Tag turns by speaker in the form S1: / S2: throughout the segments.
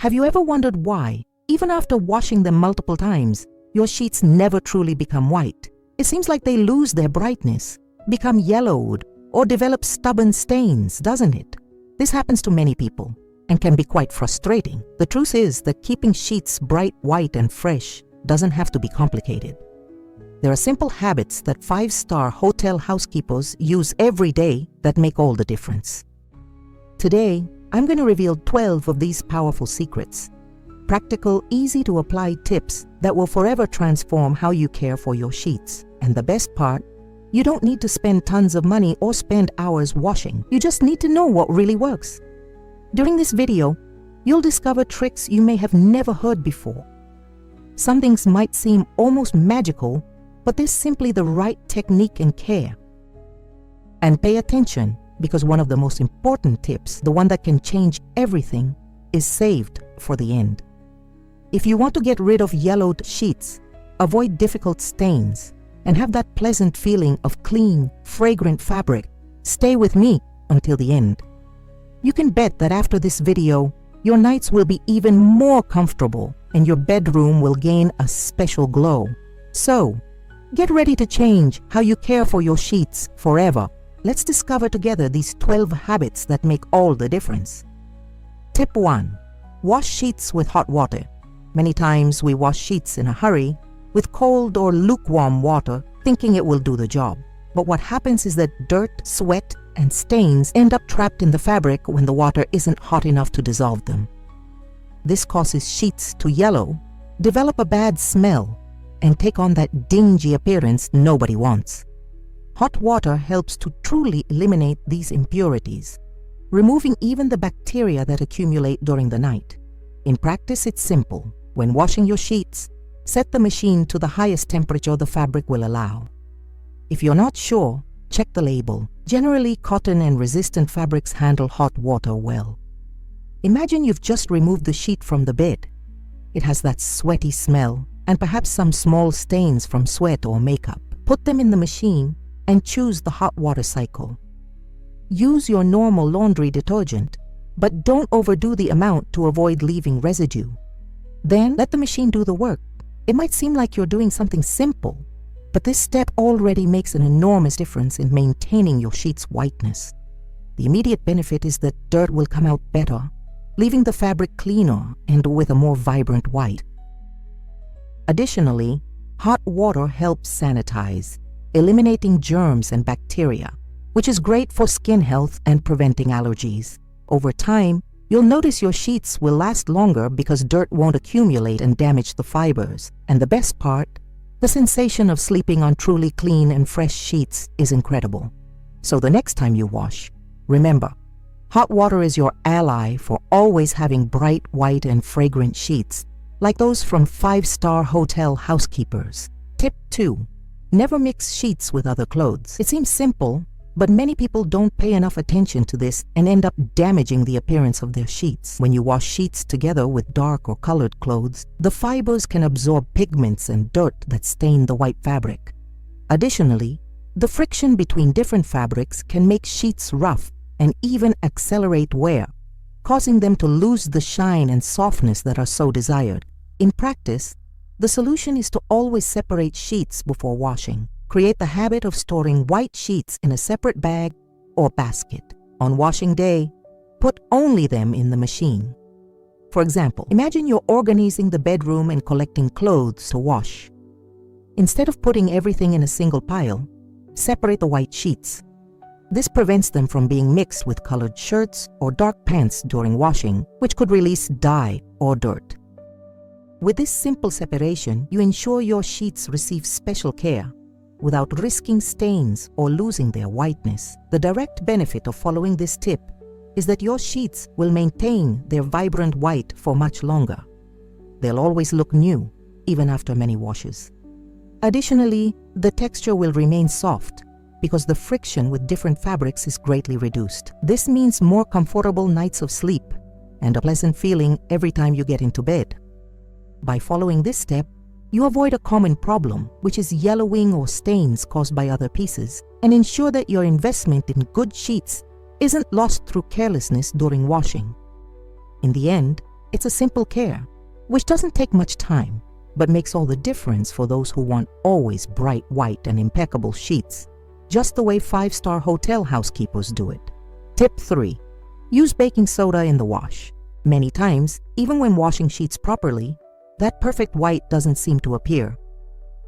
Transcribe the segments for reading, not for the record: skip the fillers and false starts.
S1: Have you ever wondered why, even after washing them multiple times, your sheets never truly become white? It seems like they lose their brightness, become yellowed, or develop stubborn stains, doesn't it? This happens to many people and can be quite frustrating. The truth is that keeping sheets bright white and fresh doesn't have to be complicated. There are simple habits that 5-star hotel housekeepers use every day that make all the difference. Today, I'm going to reveal 12 of these powerful secrets. Practical, easy-to-apply tips that will forever transform how you care for your sheets. And the best part, you don't need to spend tons of money or spend hours washing. You just need to know what really works. During this video, you'll discover tricks you may have never heard before. Some things might seem almost magical, but there's simply the right technique and care. And pay attention, because one of the most important tips, the one that can change everything, is saved for the end. If you want to get rid of yellowed sheets, avoid difficult stains, and have that pleasant feeling of clean, fragrant fabric, stay with me until the end. You can bet that after this video, your nights will be even more comfortable and your bedroom will gain a special glow. So, get ready to change how you care for your sheets forever. Let's discover together these 12 habits that make all the difference. Tip 1. Wash sheets with hot water. Many times we wash sheets in a hurry with cold or lukewarm water, thinking it will do the job. But what happens is that dirt, sweat, and stains end up trapped in the fabric when the water isn't hot enough to dissolve them. This causes sheets to yellow, develop a bad smell, and take on that dingy appearance nobody wants. Hot water helps to truly eliminate these impurities, removing even the bacteria that accumulate during the night. In practice, it's simple. When washing your sheets, set the machine to the highest temperature the fabric will allow. If you're not sure, check the label. Generally, cotton and resistant fabrics handle hot water well. Imagine you've just removed the sheet from the bed. It has that sweaty smell and perhaps some small stains from sweat or makeup. Put them in the machine and choose the hot water cycle. Use your normal laundry detergent, but don't overdo the amount to avoid leaving residue. Then let the machine do the work. It might seem like you're doing something simple, but this step already makes an enormous difference in maintaining your sheet's whiteness. The immediate benefit is that dirt will come out better, leaving the fabric cleaner and with a more vibrant white. Additionally, hot water helps sanitize, eliminating germs and bacteria, which is great for skin health and preventing allergies. Over time, you'll notice your sheets will last longer because dirt won't accumulate and damage the fibers. And the best part, the sensation of sleeping on truly clean and fresh sheets is incredible. So the next time you wash, remember, hot water is your ally for always having bright, white, and fragrant sheets, like those from 5-star hotel housekeepers. Tip 2. Never mix sheets with other clothes. It seems simple, but many people don't pay enough attention to this and end up damaging the appearance of their sheets. When you wash sheets together with dark or colored clothes, the fibers can absorb pigments and dirt that stain the white fabric. Additionally, the friction between different fabrics can make sheets rough and even accelerate wear, causing them to lose the shine and softness that are so desired. In practice, the solution is to always separate sheets before washing. Create the habit of storing white sheets in a separate bag or basket. On washing day, put only them in the machine. For example, imagine you're organizing the bedroom and collecting clothes to wash. Instead of putting everything in a single pile, separate the white sheets. This prevents them from being mixed with colored shirts or dark pants during washing, which could release dye or dirt. With this simple separation, you ensure your sheets receive special care without risking stains or losing their whiteness. The direct benefit of following this tip is that your sheets will maintain their vibrant white for much longer. They'll always look new, even after many washes. Additionally, the texture will remain soft because the friction with different fabrics is greatly reduced. This means more comfortable nights of sleep and a pleasant feeling every time you get into bed. By following this step, you avoid a common problem, which is yellowing or stains caused by other pieces, and ensure that your investment in good sheets isn't lost through carelessness during washing. In the end, It's a simple care, which doesn't take much time, but makes all the difference for those who want always bright white and impeccable sheets, just the way five-star hotel housekeepers do it. Tip 3. Use baking soda in the wash. Many times, even when washing sheets properly, that perfect white doesn't seem to appear.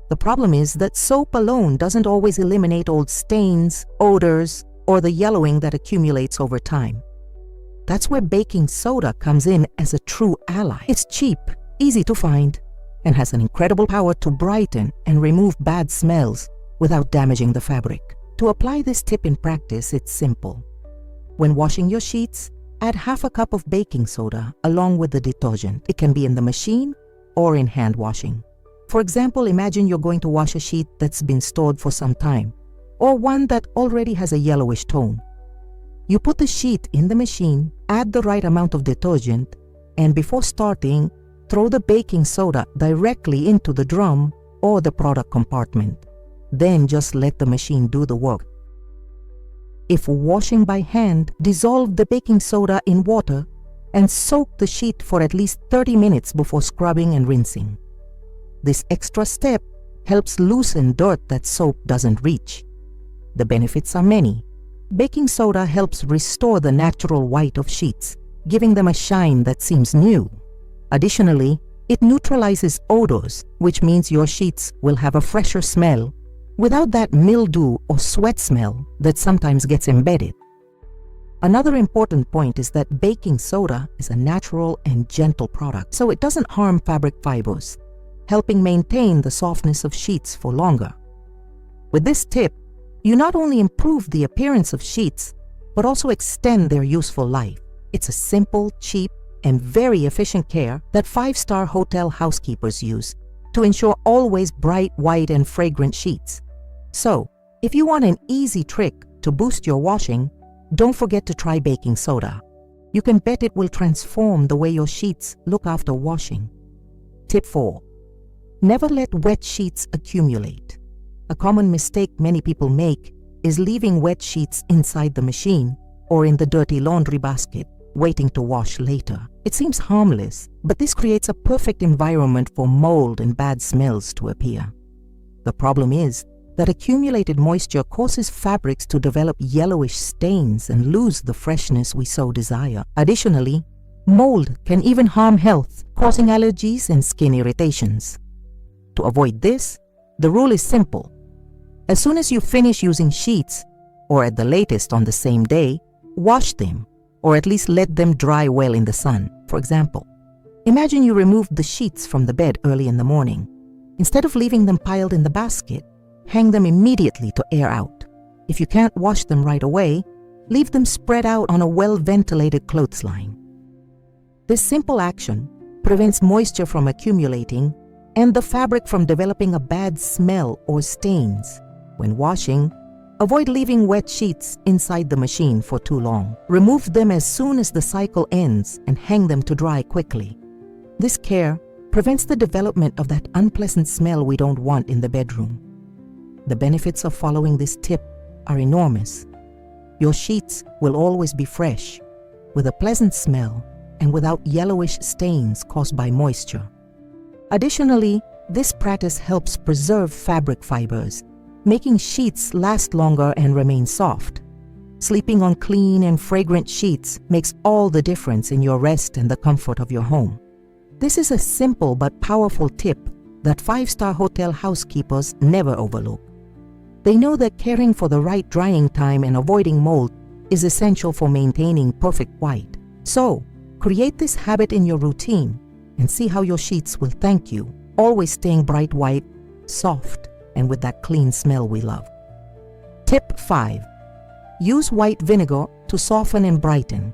S1: The problem is that soap alone doesn't always eliminate old stains, odors, or the yellowing that accumulates over time. That's where baking soda comes in as a true ally. It's cheap, easy to find, and has an incredible power to brighten and remove bad smells without damaging the fabric. To apply this tip in practice, it's simple. When washing your sheets, add half a cup of baking soda along with the detergent. It can be in the machine or in hand washing. For example, imagine you're going to wash a sheet that's been stored for some time, or one that already has a yellowish tone. You put the sheet in the machine, add the right amount of detergent, and before starting, throw the baking soda directly into the drum or the product compartment. Then just let the machine do the work. If washing by hand, dissolve the baking soda in water and soak the sheet for at least 30 minutes before scrubbing and rinsing. This extra step helps loosen dirt that soap doesn't reach. The benefits are many. Baking soda helps restore the natural white of sheets, giving them a shine that seems new. Additionally, it neutralizes odors, which means your sheets will have a fresher smell without that mildew or sweat smell that sometimes gets embedded. Another important point is that baking soda is a natural and gentle product, so it doesn't harm fabric fibers, helping maintain the softness of sheets for longer. With this tip, you not only improve the appearance of sheets, but also extend their useful life. It's a simple, cheap, and very efficient care that five-star hotel housekeepers use to ensure always bright, white, and fragrant sheets. So, if you want an easy trick to boost your washing, don't forget to try baking soda. You can bet it will transform the way your sheets look after washing. Tip 4. Never let wet sheets accumulate. A common mistake many people make is leaving wet sheets inside the machine or in the dirty laundry basket, waiting to wash later. It seems harmless, but this creates a perfect environment for mold and bad smells to appear. The problem is that accumulated moisture causes fabrics to develop yellowish stains and lose the freshness we so desire. Additionally, mold can even harm health, causing allergies and skin irritations. To avoid this, the rule is simple. As soon as you finish using sheets, or at the latest on the same day, wash them, or at least let them dry well in the sun. For example, imagine you removed the sheets from the bed early in the morning. Instead of leaving them piled in the basket, hang them immediately to air out. If you can't wash them right away, leave them spread out on a well-ventilated clothesline. This simple action prevents moisture from accumulating and the fabric from developing a bad smell or stains. When washing, avoid leaving wet sheets inside the machine for too long. Remove them as soon as the cycle ends and hang them to dry quickly. This care prevents the development of that unpleasant smell we don't want in the bedroom. The benefits of following this tip are enormous. Your sheets will always be fresh, with a pleasant smell and without yellowish stains caused by moisture. Additionally, this practice helps preserve fabric fibers, making sheets last longer and remain soft. Sleeping on clean and fragrant sheets makes all the difference in your rest and the comfort of your home. This is a simple but powerful tip that five-star hotel housekeepers never overlook. They know that caring for the right drying time and avoiding mold is essential for maintaining perfect white. So, create this habit in your routine and see how your sheets will thank you, always staying bright white, soft, and with that clean smell we love. Tip 5. Use white vinegar to soften and brighten.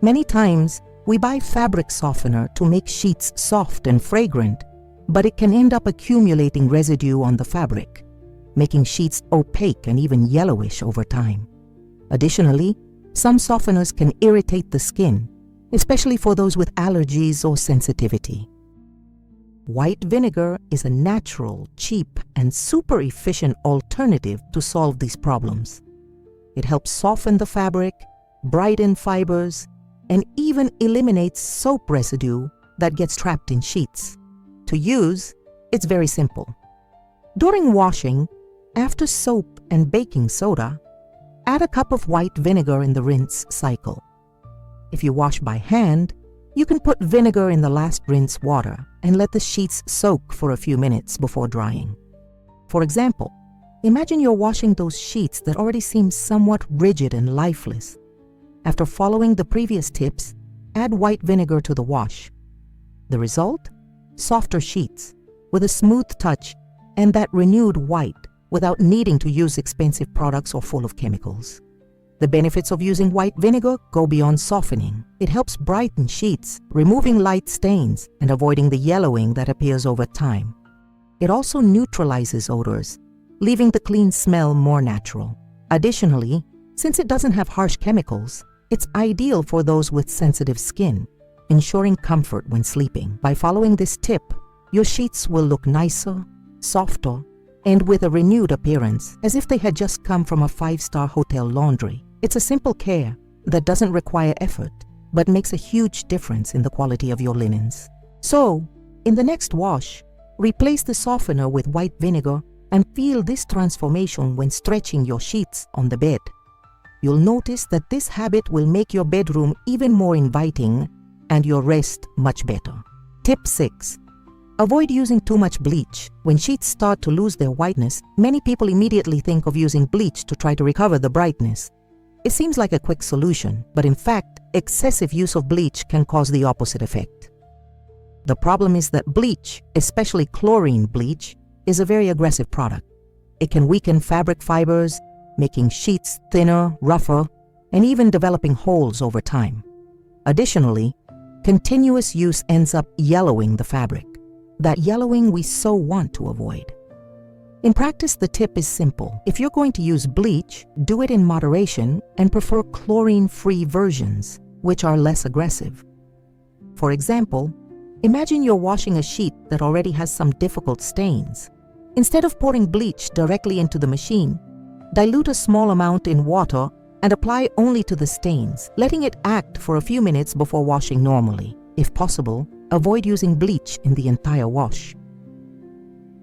S1: Many times, we buy fabric softener to make sheets soft and fragrant, but it can end up accumulating residue on the fabric, making sheets opaque and even yellowish over time. Additionally, some softeners can irritate the skin, especially for those with allergies or sensitivity. White vinegar is a natural, cheap, and super efficient alternative to solve these problems. It helps soften the fabric, brighten fibers, and even eliminates soap residue that gets trapped in sheets. To use, it's very simple. During washing, after soap and baking soda, add a cup of white vinegar in the rinse cycle. If you wash by hand, you can put vinegar in the last rinse water and let the sheets soak for a few minutes before drying. For example, imagine you're washing those sheets that already seem somewhat rigid and lifeless. After following the previous tips, add white vinegar to the wash. The result? Softer sheets with a smooth touch and that renewed white without needing to use expensive products or full of chemicals. The benefits of using white vinegar go beyond softening. It helps brighten sheets, removing light stains and avoiding the yellowing that appears over time. It also neutralizes odors, leaving the clean smell more natural. Additionally, since it doesn't have harsh chemicals, it's ideal for those with sensitive skin, ensuring comfort when sleeping. By following this tip, your sheets will look nicer, softer, and with a renewed appearance, as if they had just come from a 5-star hotel laundry. It's a simple care that doesn't require effort, but makes a huge difference in the quality of your linens. So, in the next wash, replace the softener with white vinegar and feel this transformation when stretching your sheets on the bed. You'll notice that this habit will make your bedroom even more inviting and your rest much better. Tip 6. Avoid using too much bleach. When sheets start to lose their whiteness, many people immediately think of using bleach to try to recover the brightness. It seems like a quick solution, but in fact, excessive use of bleach can cause the opposite effect. The problem is that bleach, especially chlorine bleach, is a very aggressive product. It can weaken fabric fibers, making sheets thinner, rougher, and even developing holes over time. Additionally, continuous use ends up yellowing the fabric, that yellowing we so want to avoid. In practice, the tip is simple. If you're going to use bleach, do it in moderation and prefer chlorine-free versions, which are less aggressive. For example, imagine you're washing a sheet that already has some difficult stains. Instead of pouring bleach directly into the machine, dilute a small amount in water and apply only to the stains, letting it act for a few minutes before washing normally. If possible, avoid using bleach in the entire wash.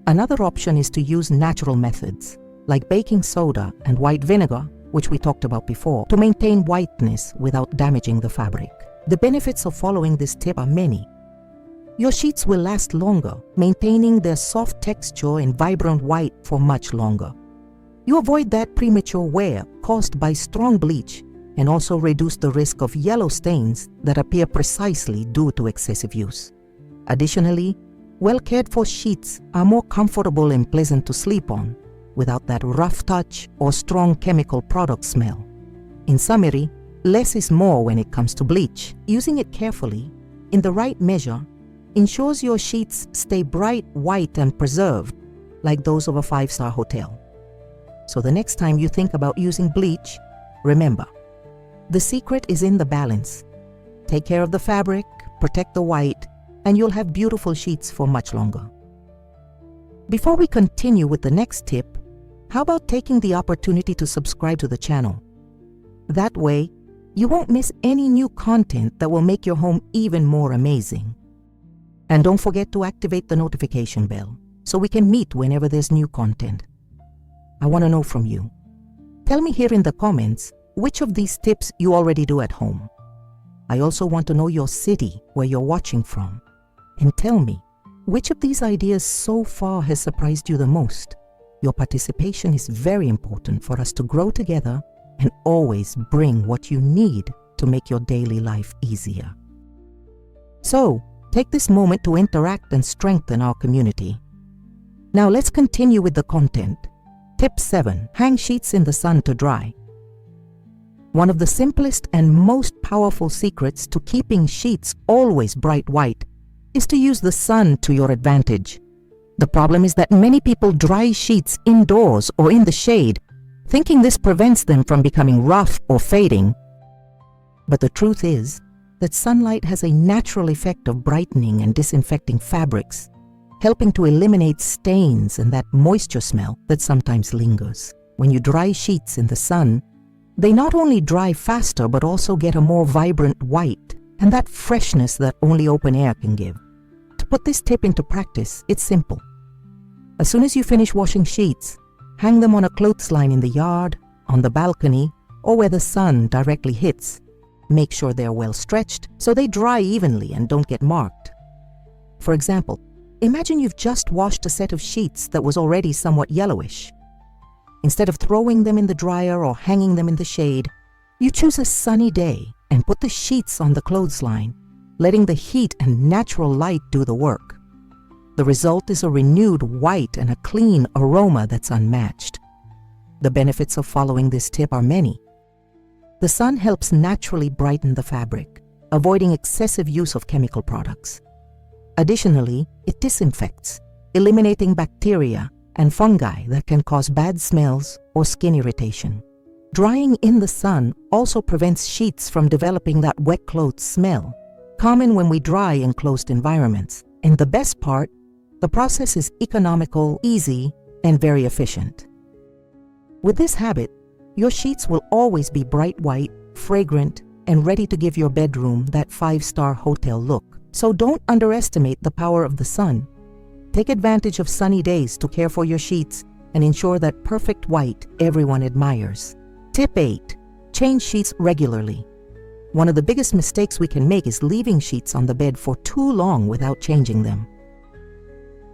S1: Another option is to use natural methods, like baking soda and white vinegar, which we talked about before, to maintain whiteness without damaging the fabric. The benefits of following this tip are many. Your sheets will last longer, maintaining their soft texture and vibrant white for much longer. You avoid that premature wear caused by strong bleach and also reduce the risk of yellow stains that appear precisely due to excessive use. Additionally, well-cared-for sheets are more comfortable and pleasant to sleep on, without that rough touch or strong chemical product smell. In summary, less is more when it comes to bleach. Using it carefully, in the right measure, ensures your sheets stay bright, white, and preserved, like those of a 5-star hotel. So the next time you think about using bleach, remember, the secret is in the balance. Take care of the fabric, protect the white, and you'll have beautiful sheets for much longer. Before we continue with the next tip, how about taking the opportunity to subscribe to the channel? That way, you won't miss any new content that will make your home even more amazing. And don't forget to activate the notification bell so we can meet whenever there's new content. I want to know from you. Tell me here in the comments which of these tips you already do at home. I also want to know your city where you're watching from. And tell me, which of these ideas so far has surprised you the most? Your participation is very important for us to grow together and always bring what you need to make your daily life easier. So, take this moment to interact and strengthen our community. Now let's continue with the content. Tip 7. Hang sheets in the sun to dry. One of the simplest and most powerful secrets to keeping sheets always bright white is to use the sun to your advantage. The problem is that many people dry sheets indoors or in the shade, thinking this prevents them from becoming rough or fading. But the truth is that sunlight has a natural effect of brightening and disinfecting fabrics, helping to eliminate stains and that moisture smell that sometimes lingers. When you dry sheets in the sun, They not only dry faster but also get a more vibrant white and that freshness that only open air can give. To put this tip into practice, it's simple. As soon as you finish washing sheets, hang them on a clothesline in the yard, on the balcony, or where the sun directly hits. Make sure they're well stretched so they dry evenly and don't get marked. For example, imagine you've just washed a set of sheets that was already somewhat yellowish. Instead of throwing them in the dryer or hanging them in the shade, you choose a sunny day and put the sheets on the clothesline, letting the heat and natural light do the work. The result is a renewed white and a clean aroma that's unmatched. The benefits of following this tip are many. The sun helps naturally brighten the fabric, avoiding excessive use of chemical products. Additionally, it disinfects, eliminating bacteria and fungi that can cause bad smells or skin irritation. Drying in the sun also prevents sheets from developing that wet clothes smell, common when we dry in closed environments. And the best part, the process is economical, easy, and very efficient. With this habit, your sheets will always be bright white, fragrant, and ready to give your bedroom that 5-star hotel look. So don't underestimate the power of the sun. Take advantage of sunny days to care for your sheets and ensure that perfect white everyone admires. Tip 8. Change sheets regularly. One of the biggest mistakes we can make is leaving sheets on the bed for too long without changing them.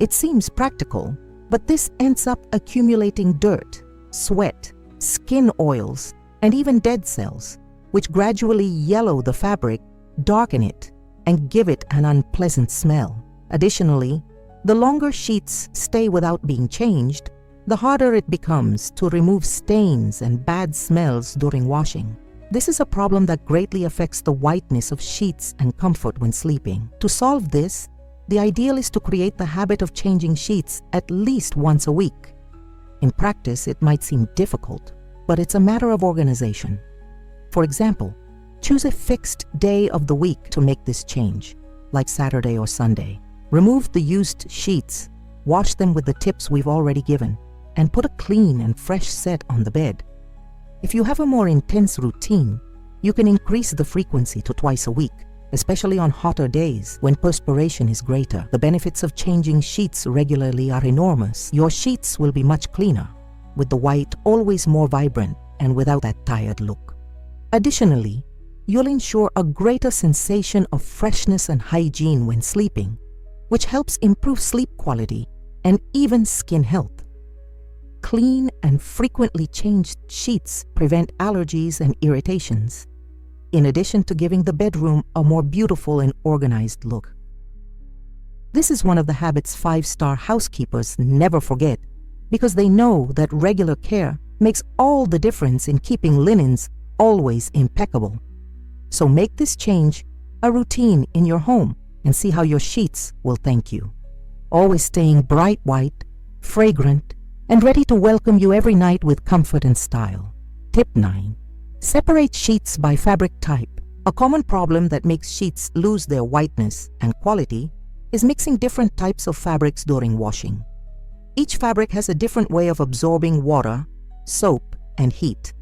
S1: It seems practical, but this ends up accumulating dirt, sweat, skin oils, and even dead cells, which gradually yellow the fabric, darken it, and give it an unpleasant smell. Additionally, the longer sheets stay without being changed, the harder it becomes to remove stains and bad smells during washing. This is a problem that greatly affects the whiteness of sheets and comfort when sleeping. To solve this, the ideal is to create the habit of changing sheets at least once a week. In practice, it might seem difficult, but it's a matter of organization. For example, choose a fixed day of the week to make this change, like Saturday or Sunday. Remove the used sheets, wash them with the tips we've already given, and put a clean and fresh set on the bed. If you have a more intense routine, you can increase the frequency to twice a week, especially on hotter days when perspiration is greater. The benefits of changing sheets regularly are enormous. Your sheets will be much cleaner, with the white always more vibrant and without that tired look. Additionally, you'll ensure a greater sensation of freshness and hygiene when sleeping, which helps improve sleep quality and even skin health. Clean and frequently changed sheets prevent allergies and irritations, in addition to giving the bedroom a more beautiful and organized look. This is one of the habits 5-star housekeepers never forget, because they know that regular care makes all the difference in keeping linens always impeccable. So make this change a routine in your home and see how your sheets will thank you. Always staying bright white, fragrant, and ready to welcome you every night with comfort and style. Tip 9. Separate sheets by fabric type. A common problem that makes sheets lose their whiteness and quality is mixing different types of fabrics during washing. Each fabric has a different way of absorbing water, soap, and heat.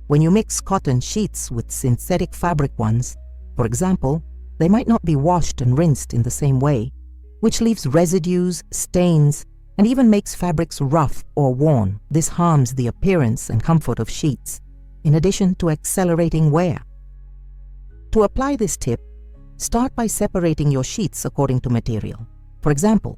S1: When you mix cotton sheets with synthetic fabric ones, for example, they might not be washed and rinsed in the same way, which leaves residues, stains, and even makes fabrics rough or worn. This harms the appearance and comfort of sheets, in addition to accelerating wear. To apply this tip, start by separating your sheets according to material. For example,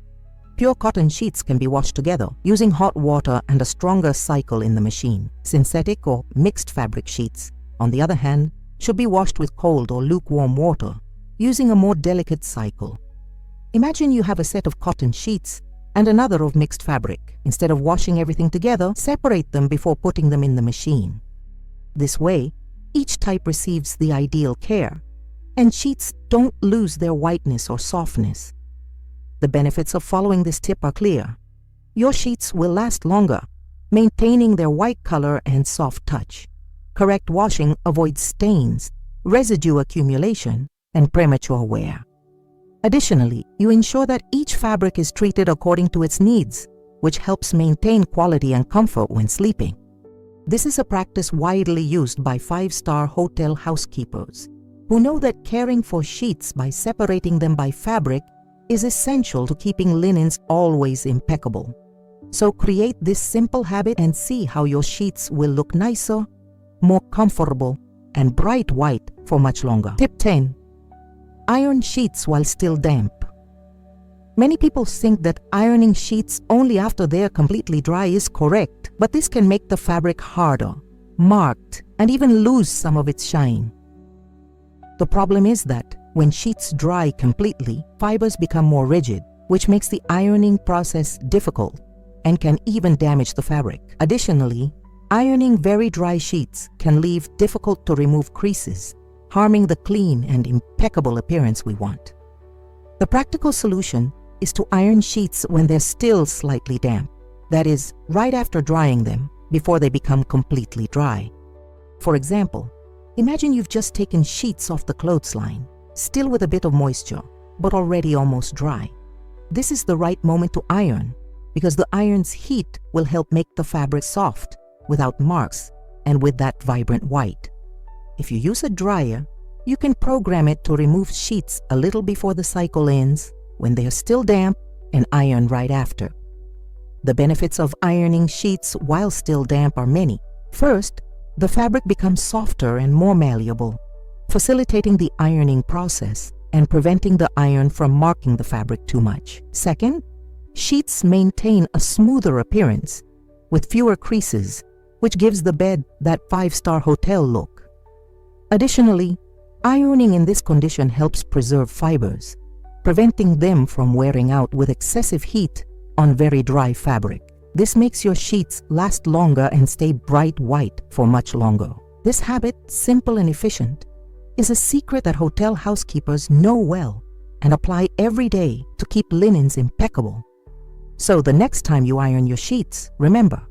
S1: pure cotton sheets can be washed together using hot water and a stronger cycle in the machine. Synthetic or mixed fabric sheets, on the other hand, should be washed with cold or lukewarm water using a more delicate cycle. Imagine you have a set of cotton sheets and another of mixed fabric. Instead of washing everything together, separate them before putting them in the machine. This way, each type receives the ideal care, and sheets don't lose their whiteness or softness. The benefits of following this tip are clear. Your sheets will last longer, maintaining their white color and soft touch. Correct washing avoids stains, residue accumulation, and premature wear. Additionally, you ensure that each fabric is treated according to its needs, which helps maintain quality and comfort when sleeping. This is a practice widely used by five-star hotel housekeepers who know that caring for sheets by separating them by fabric is essential to keeping linens always impeccable. So create this simple habit and see how your sheets will look nicer, more comfortable, and bright white for much longer. Tip 10. Iron sheets while still damp. Many people think that ironing sheets only after they are completely dry is correct, but this can make the fabric harder, marked, and even lose some of its shine. The problem is that when sheets dry completely, fibers become more rigid, which makes the ironing process difficult and can even damage the fabric. Additionally, ironing very dry sheets can leave difficult to remove creases, harming the clean and impeccable appearance we want. The practical solution is to iron sheets when they're still slightly damp, that is, right after drying them, before they become completely dry. For example, imagine you've just taken sheets off the clothesline, still with a bit of moisture, but already almost dry. This is the right moment to iron, because the iron's heat will help make the fabric soft, without marks, and with that vibrant white. If you use a dryer, you can program it to remove sheets a little before the cycle ends, when they are still damp, and iron right after. The benefits of ironing sheets while still damp are many. First, the fabric becomes softer and more malleable, facilitating the ironing process and preventing the iron from marking the fabric too much. Second, sheets maintain a smoother appearance with fewer creases, which gives the bed that five-star hotel look. Additionally, ironing in this condition helps preserve fibers, preventing them from wearing out with excessive heat on very dry fabric. This makes your sheets last longer and stay bright white for much longer. This habit, simple and efficient, is a secret that hotel housekeepers know well and apply every day to keep linens impeccable. So the next time you iron your sheets, remember,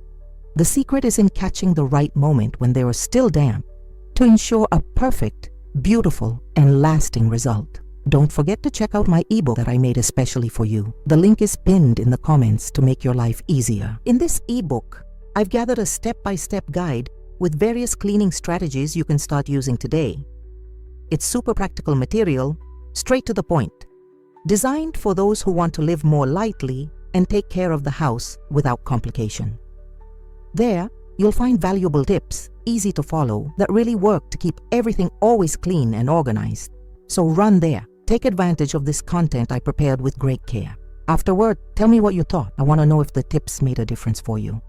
S1: the secret is in catching the right moment when they are still damp to ensure a perfect, beautiful, and lasting result. Don't forget to check out my ebook that I made especially for you. The link is pinned in the comments to make your life easier. In this ebook, I've gathered a step-by-step guide with various cleaning strategies you can start using today. It's super practical material, straight to the point, designed for those who want to live more lightly and take care of the house without complication. There, you'll find valuable tips, easy to follow, that really work to keep everything always clean and organized. So run there. Take advantage of this content I prepared with great care. Afterward, tell me what you thought. I want to know if the tips made a difference for you.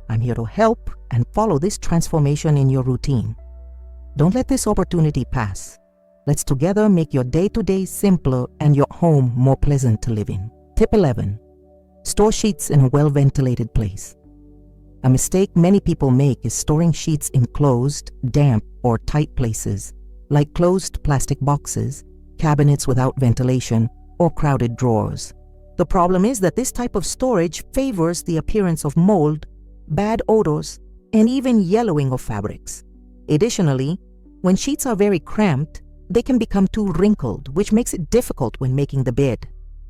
S1: I'm here to help and follow this transformation in your routine. Don't let this opportunity pass. Let's together make your day-to-day simpler and your home more pleasant to live in. Tip 11. Store sheets in a well-ventilated place. A mistake many people make is storing sheets in closed, damp, or tight places, like closed plastic boxes, cabinets without ventilation, or crowded drawers. The problem is that this type of storage favors the appearance of mold, bad odors, and even yellowing of fabrics. Additionally, when sheets are very cramped, they can become too wrinkled, which makes it difficult when making the bed,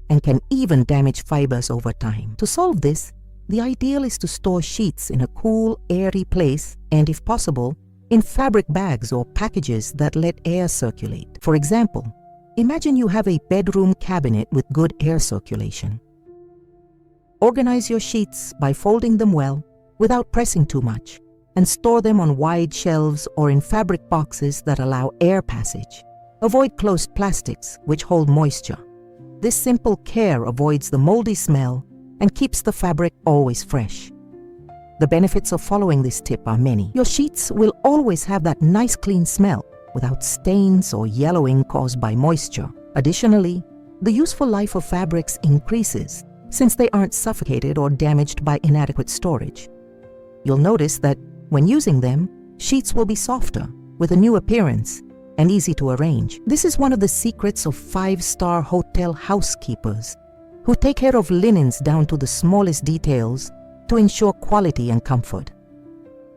S1: and can even damage fibers over time. To solve this, the ideal is to store sheets in a cool, airy place, and if possible, in fabric bags or packages that let air circulate. For example, imagine you have a bedroom cabinet with good air circulation. Organize your sheets by folding them well without pressing too much, and store them on wide shelves or in fabric boxes that allow air passage. Avoid closed plastics, which hold moisture. This simple care avoids the moldy smell and keeps the fabric always fresh. The benefits of following this tip are many. Your sheets will always have that nice clean smell without stains or yellowing caused by moisture. Additionally, the useful life of fabrics increases since they aren't suffocated or damaged by inadequate storage. You'll notice that when using them, sheets will be softer, with a new appearance, and easy to arrange. This is one of the secrets of five-star hotel housekeepers who take care of linens down to the smallest details to ensure quality and comfort.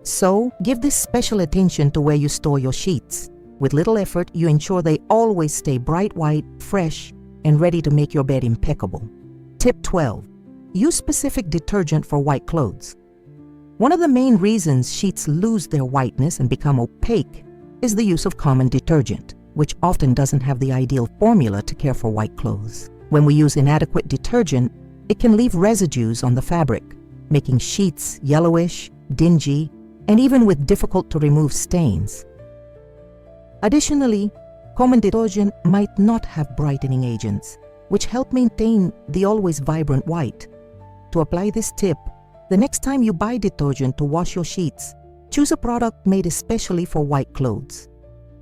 S1: So, give this special attention to where you store your sheets. With little effort, you ensure they always stay bright white, fresh, and ready to make your bed impeccable. Tip 12. Use specific detergent for white clothes. One of the main reasons sheets lose their whiteness and become opaque is the use of common detergent, which often doesn't have the ideal formula to care for white clothes. When we use inadequate detergent, it can leave residues on the fabric, making sheets yellowish, dingy, and even with difficult to remove stains. Additionally, common detergent might not have brightening agents, which help maintain the always vibrant white. To apply this tip, the next time you buy detergent to wash your sheets, choose a product made especially for white clothes.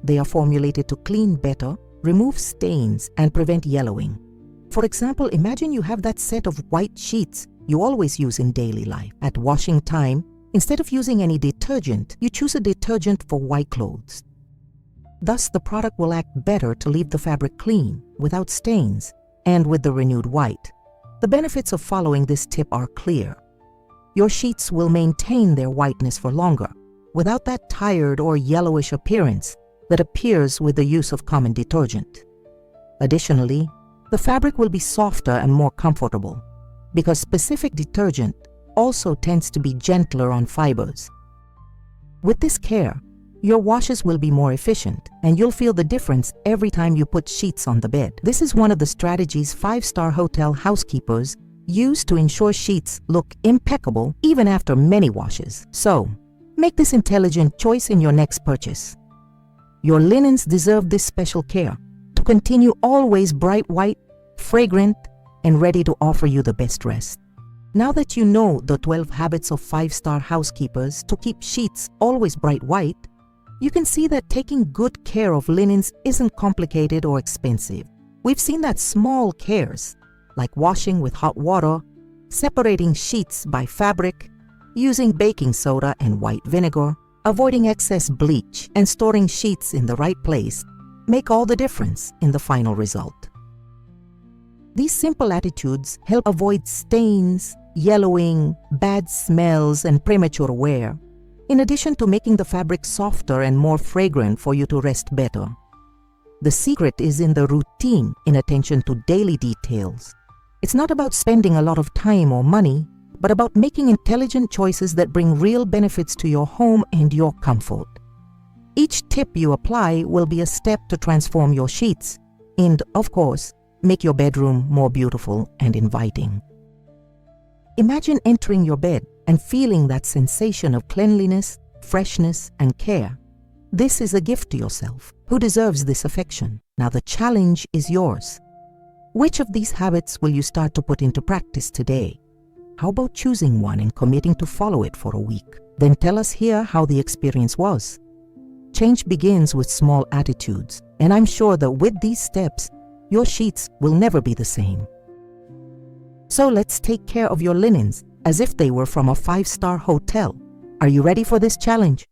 S1: They are formulated to clean better, remove stains, and prevent yellowing. For example, imagine you have that set of white sheets you always use in daily life. At washing time, instead of using any detergent, you choose a detergent for white clothes. Thus, the product will act better to leave the fabric clean, without stains, and with the renewed white. The benefits of following this tip are clear. Your sheets will maintain their whiteness for longer, without that tired or yellowish appearance that appears with the use of common detergent. Additionally, the fabric will be softer and more comfortable, because specific detergent also tends to be gentler on fibers. With this care, your washes will be more efficient, and you'll feel the difference every time you put sheets on the bed. This is one of the strategies five-star hotel housekeepers use to ensure sheets look impeccable even after many washes. So, make this intelligent choice in your next purchase. Your linens deserve this special care to continue always bright white, fragrant, and ready to offer you the best rest. Now that you know the 12 habits of five-star housekeepers to keep sheets always bright white, you can see that taking good care of linens isn't complicated or expensive. We've seen that small cares, like washing with hot water, separating sheets by fabric, using baking soda and white vinegar, avoiding excess bleach, and storing sheets in the right place, make all the difference in the final result. These simple attitudes help avoid stains, yellowing, bad smells, and premature wear, in addition to making the fabric softer and more fragrant for you to rest better. The secret is in the routine, in attention to daily details. It's not about spending a lot of time or money, but about making intelligent choices that bring real benefits to your home and your comfort. Each tip you apply will be a step to transform your sheets and, of course, make your bedroom more beautiful and inviting. Imagine entering your bed and feeling that sensation of cleanliness, freshness, and care. This is a gift to yourself, who deserves this affection. Now the challenge is yours. Which of these habits will you start to put into practice today? How about choosing one and committing to follow it for a week? Then tell us here how the experience was. Change begins with small attitudes, and I'm sure that with these steps, your sheets will never be the same. So let's take care of your linens as if they were from a five-star hotel. Are you ready for this challenge?